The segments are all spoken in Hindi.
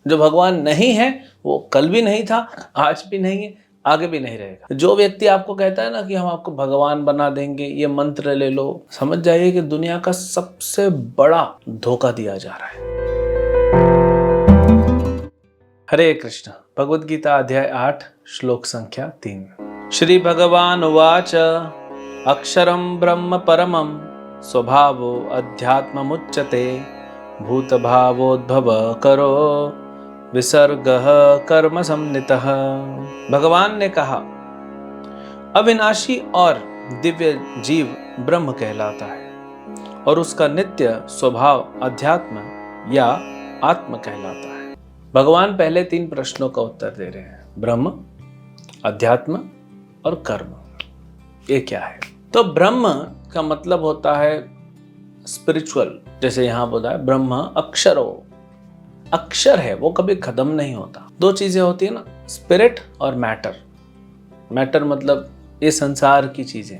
जो भगवान नहीं है वो कल भी नहीं था, आज भी नहीं है, आगे भी नहीं रहेगा। जो व्यक्ति आपको कहता है ना कि हम आपको भगवान बना देंगे, ये मंत्र ले लो, समझ जाइए कि दुनिया का सबसे बड़ा धोखा दिया जा रहा है। हरे कृष्ण। भगवद गीता अध्याय 8 श्लोक संख्या 3। श्री भगवान उवाच अक्षरं ब्रह्म परमं स्वभावो अध्यात्ममुच्यते भूतभावोद्भव करो विसर्गः कर्म संनितः। भगवान ने कहा अविनाशी और दिव्य जीव ब्रह्म कहलाता है और उसका नित्य स्वभाव अध्यात्म या आत्म कहलाता है। भगवान पहले 3 प्रश्नों का उत्तर दे रहे हैं, ब्रह्म, अध्यात्म और कर्म। ये क्या है? तो ब्रह्म का मतलब होता है स्पिरिचुअल, जैसे यहां बोला है ब्रह्म अक्षरो, अक्षर है, वो कभी खत्म नहीं होता। 2 चीजें होती है ना, स्पिरिट और मैटर। मैटर मतलब ये संसार की चीजें,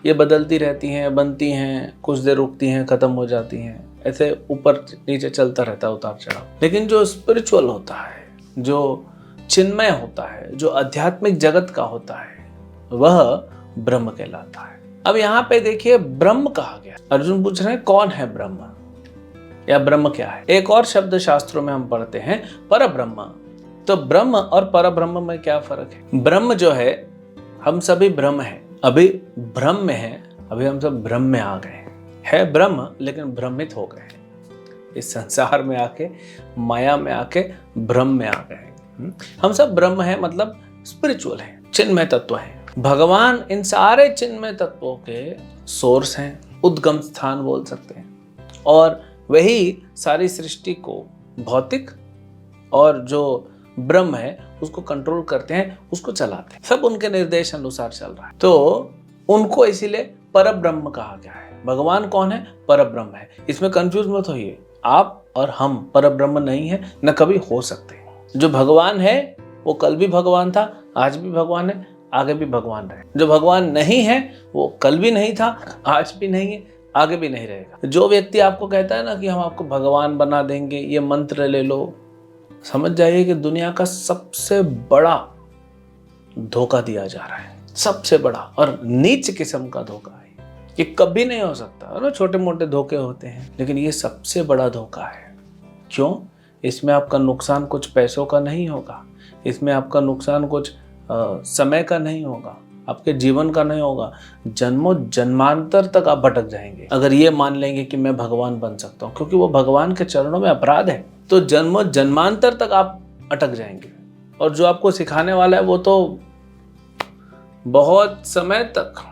ये बदलती रहती हैं, बनती हैं, कुछ देर रुकती हैं, खत्म हो जाती हैं, ऐसे ऊपर नीचे चलता रहता है, उतार चढ़ाव। लेकिन जो स्पिरिचुअल होता है, जो चिन्मय होता है, जो आध्यात्मिक जगत का होता है, वह ब्रह्म कहलाता है। अब यहाँ पे देखिए ब्रह्म कहा गया। अर्जुन पूछ रहे हैं कौन है ब्रह्म या ब्रह्म क्या है? एक और शब्द शास्त्रों में हम पढ़ते हैं परब्रह्म। तो ब्रह्म और परब्रह्म में क्या फर्क है? ब्रह्म जो है, हम सभी ब्रह्म हैं, अभी भ्रम में हैं, अभी हम सब भ्रम में आ गए है ब्रह्म, लेकिन भ्रमित हो गए हैं इस संसार में आके, माया में आके भ्रम में आ गए। हम सब ब्रह्म है, मतलब स्पिरिचुअल है, चिन्मय तत्व है। भगवान इन सारे चिन्मय तत्वों के सोर्स हैं, उद्गम स्थान बोल सकते हैं, और वही सारी सृष्टि को भौतिक और जो ब्रह्म है उसको कंट्रोल करते हैं, उसको चलाते हैं, सब उनके निर्देश अनुसार चल रहा है। तो उनको इसीलिए परब्रह्म कहा गया है। भगवान कौन है? परब्रह्म है। इसमें कंफ्यूज मत होइए, आप और हम परब्रह्म नहीं है, न कभी हो सकते। जो भगवान है वो कल भी भगवान था, आज भी भगवान है, आगे भी भगवान रहे। जो भगवान नहीं है वो कल भी नहीं था, आज भी नहीं है, आगे भी नहीं रहेगा। जो व्यक्ति आपको कहता है ना कि हम आपको भगवान बना देंगे, ये मंत्र ले लो, समझ जाइए कि दुनिया का सबसे बड़ा धोखा दिया जा रहा है, सबसे बड़ा और नीच किस्म का धोखा है। ये कभी नहीं हो सकता। और छोटे मोटे धोखे होते हैं, लेकिन ये सबसे बड़ा धोखा है। क्यों? इसमें आपका नुकसान कुछ पैसों का नहीं होगा, इसमें आपका नुकसान कुछ समय का नहीं होगा, आपके जीवन का नहीं होगा, जन्मों जन्मांतर तक आप भटक जाएंगे अगर ये मान लेंगे कि मैं भगवान बन सकता हूँ। क्योंकि वो भगवान के चरणों में अपराध है, तो जन्मों जन्मांतर तक आप अटक जाएंगे। और जो आपको सिखाने वाला है वो तो बहुत समय तक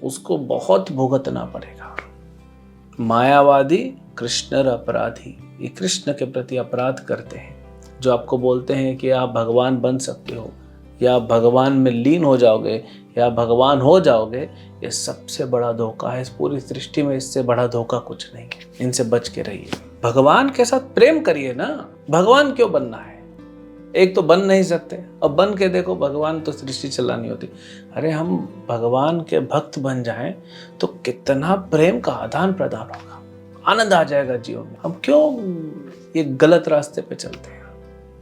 उसको बहुत भुगतना पड़ेगा। मायावादी कृष्ण अपराधी, ये कृष्ण के प्रति अपराध करते हैं। जो आपको बोलते हैं कि आप भगवान बन सकते हो, या भगवान में लीन हो जाओगे, या भगवान हो जाओगे, ये सबसे बड़ा धोखा है। इस पूरी सृष्टि में इससे बड़ा धोखा कुछ नहीं है। इनसे बच के रहिए, भगवान के साथ प्रेम करिए ना। भगवान क्यों बनना है? एक तो बन नहीं सकते, अब बन के देखो, भगवान तो सृष्टि चलानी होती। अरे हम भगवान के भक्त बन जाएं तो कितना प्रेम का आदान प्रदान होगा, आनंद आ जाएगा जीवन में। हम क्यों ये गलत रास्ते पे चलते हैं?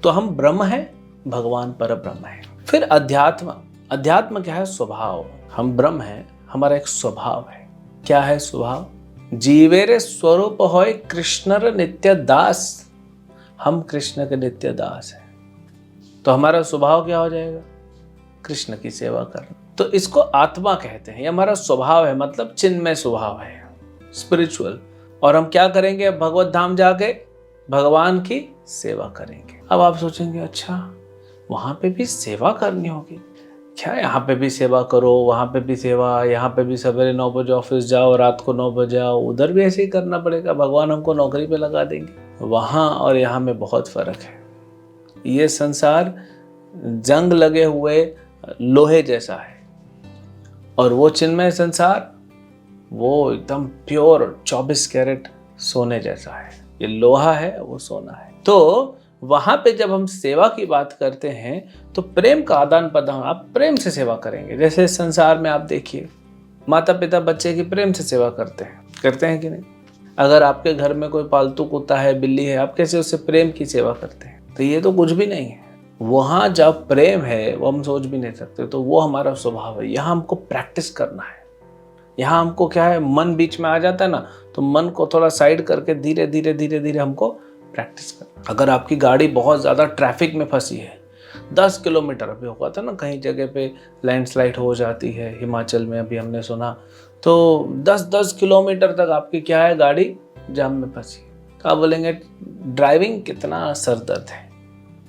तो हम ब्रह्म है, भगवान पर ब्रह्म है। फिर अध्यात्म, अध्यात्म क्या है? स्वभाव। हम ब्रह्म है, हमारा एक स्वभाव है। क्या है स्वभाव? जीवेरे स्वरूप होय कृष्णर नित्य दास। हम कृष्ण के नित्य दास हैं, तो हमारा स्वभाव क्या हो जाएगा? कृष्ण की सेवा करना। तो इसको आत्मा कहते हैं। ये हमारा स्वभाव है, मतलब चिन्मय स्वभाव है, स्पिरिचुअल। और हम क्या करेंगे? भगवत धाम जाके भगवान की सेवा करेंगे। अब आप सोचेंगे अच्छा वहां पे भी सेवा करनी होगी क्या? यहाँ पे भी सेवा करो, वहां पे भी सेवा, यहाँ पे भी सवेरे 9 बजे ऑफिस जाओ, रात को 9 बजे आओ, उधर भी ऐसे ही करना पड़ेगा? भगवान हमको नौकरी पे लगा देंगे? वहां और यहाँ में बहुत फर्क है। ये संसार जंग लगे हुए लोहे जैसा है, और वो चिन्मय संसार वो एकदम प्योर 24 कैरेट सोने जैसा है। ये लोहा है, वो सोना है। तो वहां पे जब हम सेवा की बात करते हैं तो प्रेम का आदान प्रदान, आप प्रेम से सेवा करेंगे। जैसे संसार में आप देखिए, माता पिता बच्चे की प्रेम से सेवा करते हैं कि नहीं? अगर आपके घर में कोई पालतू कुत्ता है, बिल्ली है, आप कैसे उससे प्रेम की सेवा करते हैं? तो ये तो कुछ भी नहीं है। वहाँ जब प्रेम है वो हम सोच भी नहीं सकते, तो वो हमारा स्वभाव है। यहाँ हमको प्रैक्टिस करना है। यहाँ हमको क्या है, मन बीच में आ जाता है ना, तो मन को थोड़ा साइड करके धीरे धीरे धीरे धीरे हमको प्रैक्टिस करना। अगर आपकी गाड़ी बहुत ज़्यादा ट्रैफिक में फंसी है, 10 किलोमीटर, अभी होगा था ना कहीं जगह पे लैंडस्लाइड हो जाती है, हिमाचल में अभी हमने सुना, तो 10-10 किलोमीटर तक आपकी क्या है, गाड़ी जाम में फंसी। तो आप बोलेंगे ड्राइविंग कितना सरदर्द है।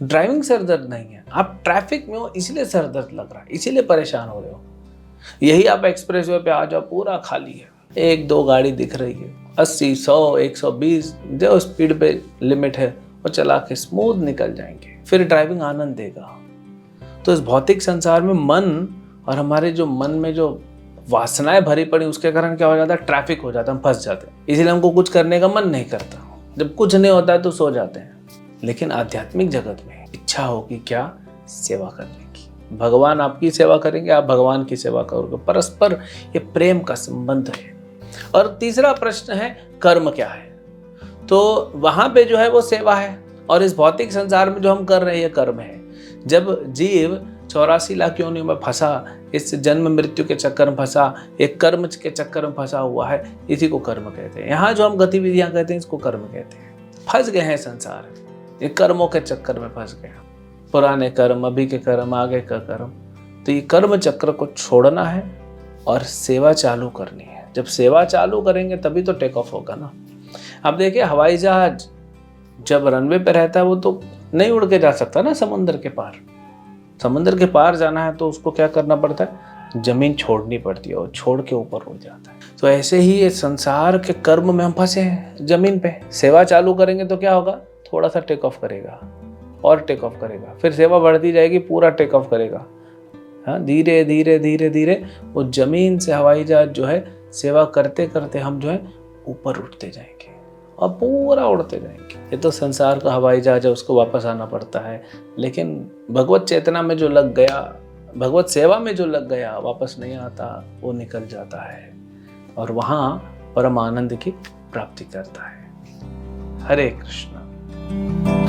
ड्राइविंग सरदर्द नहीं है, आप ट्रैफिक में हो इसलिए सरदर्द लग रहा है, इसीलिए परेशान हो रहे हो। यही आप एक्सप्रेसवे पे आ जाओ, पूरा खाली है, 1-2 गाड़ी दिख रही है, 80, 100, 120 जो स्पीड पे लिमिट है वो चला के स्मूथ निकल जाएंगे, फिर ड्राइविंग आनंद देगा। तो इस भौतिक संसार में मन और हमारे जो मन में जो वासनाएं भरी पड़ी, उसके कारण क्या हो जाता है, ट्रैफिक हो जाता है, हम फंस जाते हैं। इसीलिए हमको कुछ करने का मन नहीं करता। जब कुछ नहीं होता है तो सो जाते हैं। लेकिन आध्यात्मिक जगत में इच्छा होगी क्या, सेवा करने की। भगवान आपकी सेवा करेंगे, आप भगवान की सेवा करोगे। परस्पर ये प्रेम का संबंध है। और तीसरा प्रश्न है, कर्म क्या है? तो वहां पे जो है वो सेवा है, और इस भौतिक संसार में जो हम कर रहे हैं ये कर्म है। जब जीव 84 लाख योनियों में फंसा, इस जन्म मृत्यु के चक्कर में फंसा, एक कर्म के चक्कर में फंसा हुआ है, इसी को कर्म कहते हैं। यहाँ जो हम गतिविधियां कहते हैं इसको कर्म कहते हैं। फंस गए हैं संसार, ये कर्मों के चक्कर में फंस गए। पुराने कर्म, अभी के कर्म, आगे का कर्म। तो ये कर्म चक्र को छोड़ना है और सेवा चालू करनी है। जब सेवा चालू करेंगे तभी तो टेक ऑफ होगा ना। अब देखिए, हवाई जहाज जब रनवे पे रहता है वो तो नहीं उड़ के जा सकता ना समुद्र के पार। समुद्र के पार जाना है तो उसको क्या करना पड़ता है, जमीन छोड़नी पड़ती है, और छोड़ के ऊपर उड़ जाता है। तो ऐसे ही ये संसार के कर्म में हम फंसे हैं जमीन पे। सेवा चालू करेंगे तो क्या होगा, थोड़ा सा टेक ऑफ करेगा और टेक ऑफ करेगा, फिर सेवा बढ़ती जाएगी, पूरा टेक ऑफ करेगा। हाँ, धीरे धीरे धीरे धीरे वो जमीन से हवाई जहाज जो है सेवा करते करते हम जो है ऊपर उठते जाएंगे और पूरा उड़ते जाएंगे। ये तो संसार का हवाई जहाज है, उसको वापस आना पड़ता है। लेकिन भगवत चेतना में जो लग गया, भगवत सेवा में जो लग गया, वापस नहीं आता, वो निकल जाता है और वहाँ परम आनंद की प्राप्ति करता है। हरे कृष्ण।